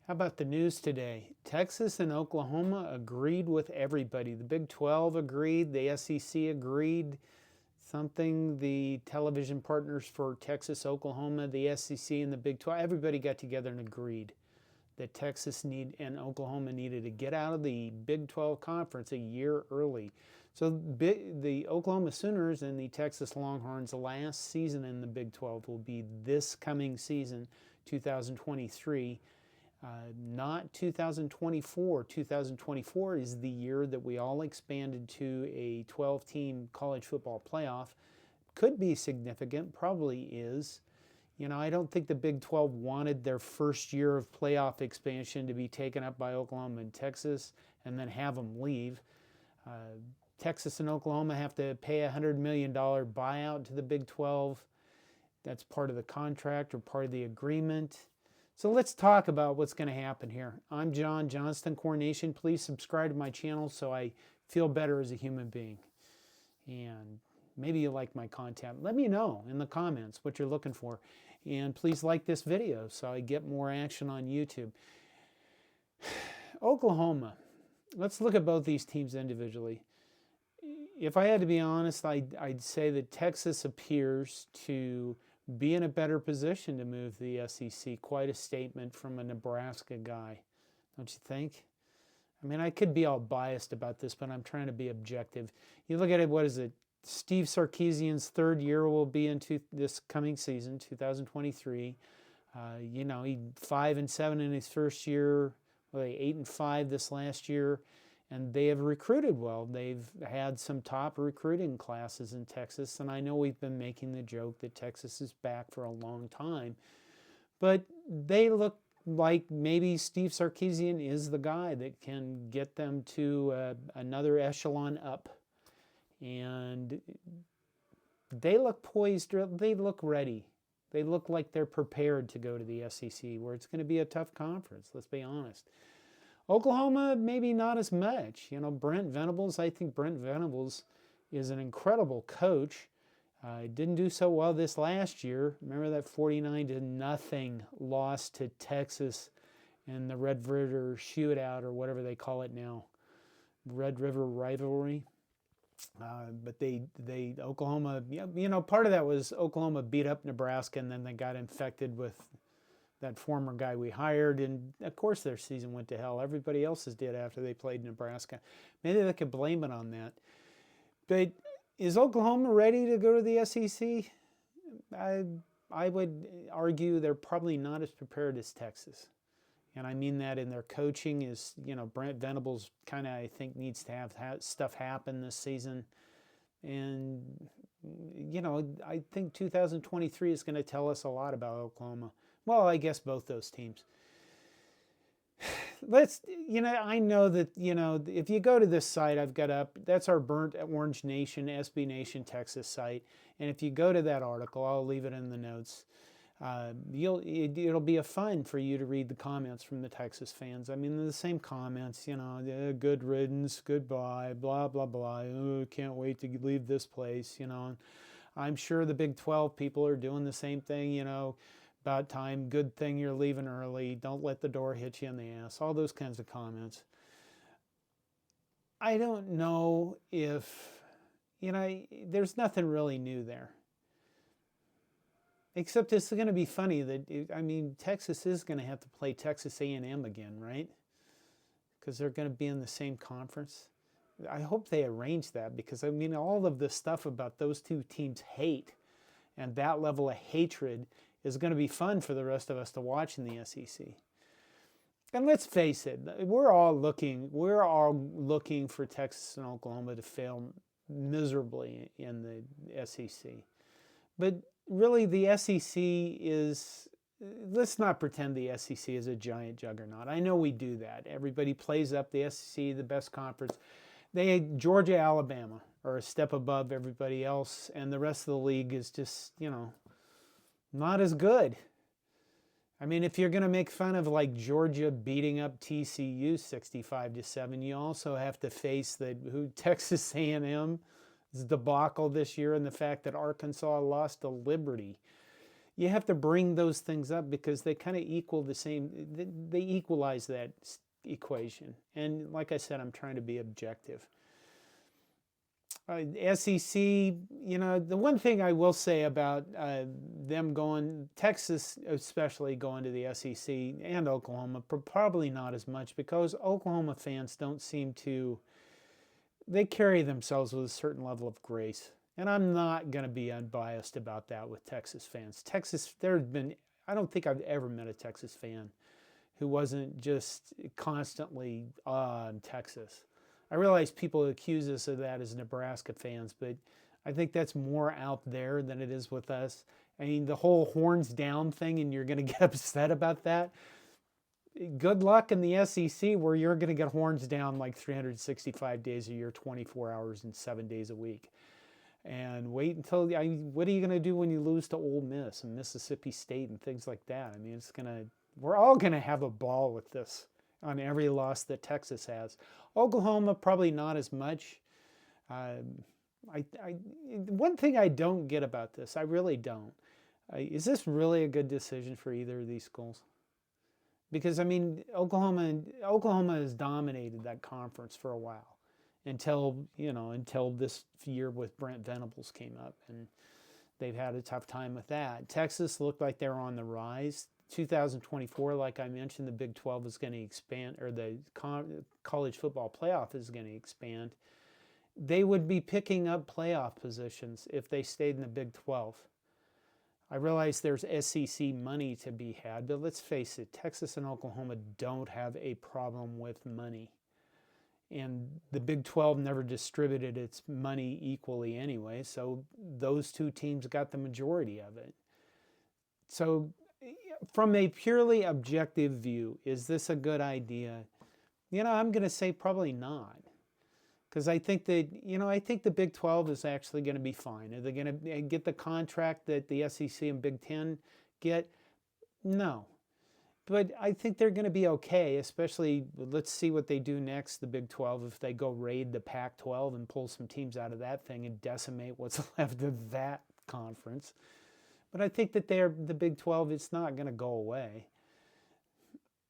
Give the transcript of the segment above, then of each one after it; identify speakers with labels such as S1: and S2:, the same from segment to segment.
S1: How about the news today? Texas and Oklahoma agreed with everybody. The Big 12 agreed, the SEC agreed, something the television partners for Texas, Oklahoma, the SEC, and the Big 12, everybody got together and agreed that Texas and Oklahoma needed to get out of the Big 12 conference a year early. So the Oklahoma Sooners and the Texas Longhorns' last season in the Big 12 will be this coming season, 2023. Not 2024. 2024 is the year that we all expanded to a 12-team college football playoff. Could be significant, probably is. You know, I don't think the Big 12 wanted their first year of playoff expansion to be taken up by Oklahoma and Texas and then have them leave. Texas and Oklahoma have to pay a $100 million buyout to the Big 12. That's part of the contract or part of the agreement. So let's talk about what's going to happen here. I'm John, Johnston CornNation. Please subscribe to my channel so I feel better as a human being. And maybe you like my content. Let me know in the comments what you're looking for. And please like this video so I get more action on YouTube. Oklahoma. Let's look at both these teams individually. If I had to be honest, I'd say that Texas appears to be in a better position to move the SEC. Quite a statement from a Nebraska guy, don't you think? I mean, I could be all biased about this, but I'm trying to be objective. You look at it, what is it? Steve Sarkisian's third year will be into this coming season, 2023. You know, he 5-7 in his first year, 8-5 this last year. And they have recruited well. They've had some top recruiting classes in Texas. And I know we've been making the joke that Texas is back for a long time. But they look like maybe Steve Sarkisian is the guy that can get them to another echelon up. And they look poised. They look ready. They look like they're prepared to go to the SEC, where it's going to be a tough conference, let's be honest. Oklahoma, maybe not as much. You know, Brent Venables, I think Brent Venables is an incredible coach. Didn't do so well this last year. Remember that 49-0 loss to Texas in the Red River shootout, or whatever they call it now, Red River rivalry. But Oklahoma, you know, part of that was Oklahoma beat up Nebraska, and then they got infected with that former guy we hired, and of course their season went to hell. Everybody else's did after they played Nebraska. Maybe they could blame it on that. But is Oklahoma ready to go to the SEC? I would argue they're probably not as prepared as Texas. And I mean that in their coaching is, you know, Brent Venables kind of, I think, needs to have stuff happen this season. And, you know, I think 2023 is going to tell us a lot about Oklahoma. Well, I guess both those teams. You know, I know that, you know, if you go to this site I've got up, that's our Burnt Orange Nation, SB Nation, Texas site. And if you go to that article, I'll leave it in the notes. It'll be a fun for you to read the comments from the Texas fans. I mean, they're the same comments, you know, good riddance, goodbye, blah, blah, blah. Oh, can't wait to leave this place, you know. I'm sure the Big 12 people are doing the same thing, you know. About time, good thing you're leaving early, don't let the door hit you in the ass, all those kinds of comments. I don't know if, you know, there's nothing really new there. Except it's going to be funny that, I mean, Texas is going to have to play Texas A&M again, right? Because they're going to be in the same conference. I hope they arrange that, because, I mean, all of the stuff about those two teams' hate and that level of hatred is going to be fun for the rest of us to watch in the SEC. And let's face it, we're all looking for Texas and Oklahoma to fail miserably in the SEC. But really, the SEC is, let's not pretend the SEC is a giant juggernaut. I know we do that. Everybody plays up the SEC, the best conference. Georgia, Alabama are a step above everybody else, and the rest of the league is just, you know, not as good. I mean, if you're going to make fun of like Georgia beating up TCU 65-7, you also have to face Texas A&M's debacle this year, and the fact that Arkansas lost to Liberty. You have to bring those things up because they kind of equal the same, they equalize that equation. And like I said, I'm trying to be objective. SEC, the one thing I will say about them going, Texas especially going to the SEC and Oklahoma, probably not as much because Oklahoma fans don't seem to, they carry themselves with a certain level of grace. And I'm not going to be unbiased about that with Texas fans. I don't think I've ever met a Texas fan who wasn't just constantly on Texas. I realize people accuse us of that as Nebraska fans, but I think that's more out there than it is with us. I mean, the whole horns down thing, and you're going to get upset about that. Good luck in the SEC where you're going to get horns down like 365 days a year, 24 hours and 7 days a week. And wait until, what are you going to do when you lose to Ole Miss and Mississippi State and things like that? I mean, we're all going to have a ball with this on every loss that Texas has. Oklahoma, probably not as much. One thing I don't get about this, I really don't. Is this really a good decision for either of these schools? Because, I mean, Oklahoma has dominated that conference for a while until this year with Brent Venables came up, and they've had a tough time with that. Texas looked like they're on the rise. 2024, like I mentioned, the Big 12 is going to expand, or the college football playoff is going to expand. They would be picking up playoff positions if they stayed in the Big 12. I realize there's SEC money to be had, but let's face it, Texas and Oklahoma don't have a problem with money. And the Big 12 never distributed its money equally anyway, so those two teams got the majority of it. So from a purely objective view, is this a good idea? I'm going to say probably not. Because I think that, I think the Big 12 is actually going to be fine. Are they going to get the contract that the SEC and Big 10 get? No. But I think they're going to be okay, especially, let's see what they do next, the Big 12, if they go raid the Pac-12 and pull some teams out of that thing and decimate what's left of that conference. But I think that the Big 12, it's not going to go away.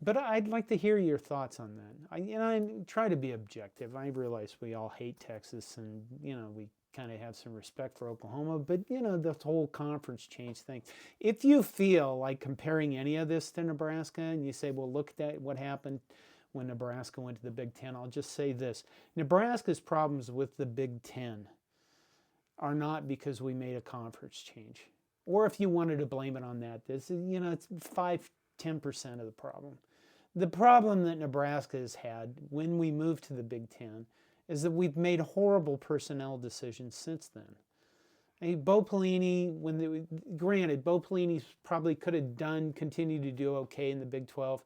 S1: But I'd like to hear your thoughts on that. I try to be objective. I realize we all hate Texas, and we kind of have some respect for Oklahoma. But the whole conference change thing. If you feel like comparing any of this to Nebraska, and you say, well, look at what happened when Nebraska went to the Big Ten, I'll just say this: Nebraska's problems with the Big Ten are not because we made a conference change. Or if you wanted to blame it on that, it's 5-10% of the problem. The problem that Nebraska has had when we moved to the Big Ten is that we've made horrible personnel decisions since then. I mean, Bo Pelini, granted, Bo Pelini probably could have continued to do okay in the Big 12,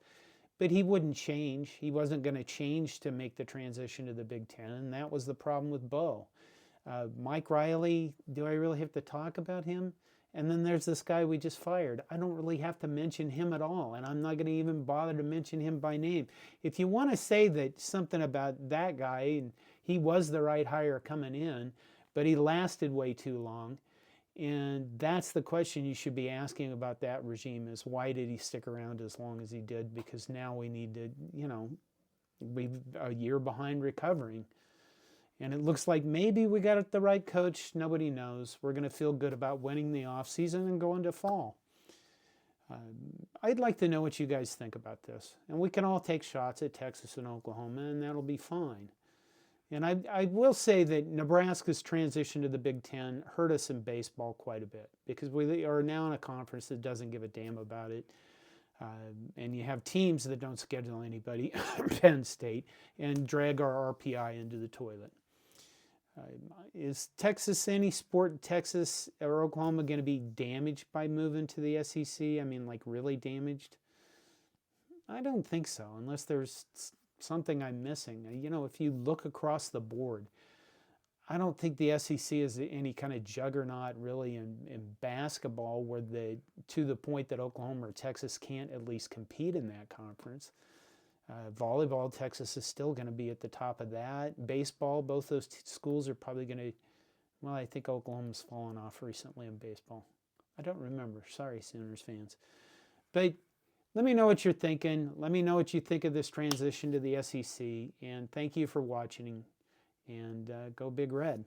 S1: but he wouldn't change. He wasn't going to change to make the transition to the Big Ten, and that was the problem with Bo. Mike Riley, do I really have to talk about him? And then there's this guy we just fired. I don't really have to mention him at all, and I'm not going to even bother to mention him by name. If you want to say that something about that guy, and he was the right hire coming in, but he lasted way too long, and that's the question you should be asking about that regime is why did he stick around as long as he did? Because now we need to, we're a year behind recovering. And it looks like maybe we got the right coach. Nobody knows. We're going to feel good about winning the offseason and going to fall. I'd like to know what you guys think about this. And we can all take shots at Texas and Oklahoma, and that'll be fine. And I will say that Nebraska's transition to the Big Ten hurt us in baseball quite a bit because we are now in a conference that doesn't give a damn about it. And you have teams that don't schedule anybody, Penn State, and drag our RPI into the toilet. Is Texas, any sport in Texas or Oklahoma, going to be damaged by moving to the SEC? I mean, like really damaged? I don't think so, unless there's something I'm missing. If you look across the board, I don't think the SEC is any kind of juggernaut really in basketball to the point that Oklahoma or Texas can't at least compete in that conference. Volleyball, Texas is still going to be at the top of that. Baseball, both those schools are probably going to, well, I think Oklahoma's fallen off recently in baseball. I don't remember. Sorry, Sooners fans. But let me know what you're thinking. Let me know what you think of this transition to the SEC. And thank you for watching. And go Big Red.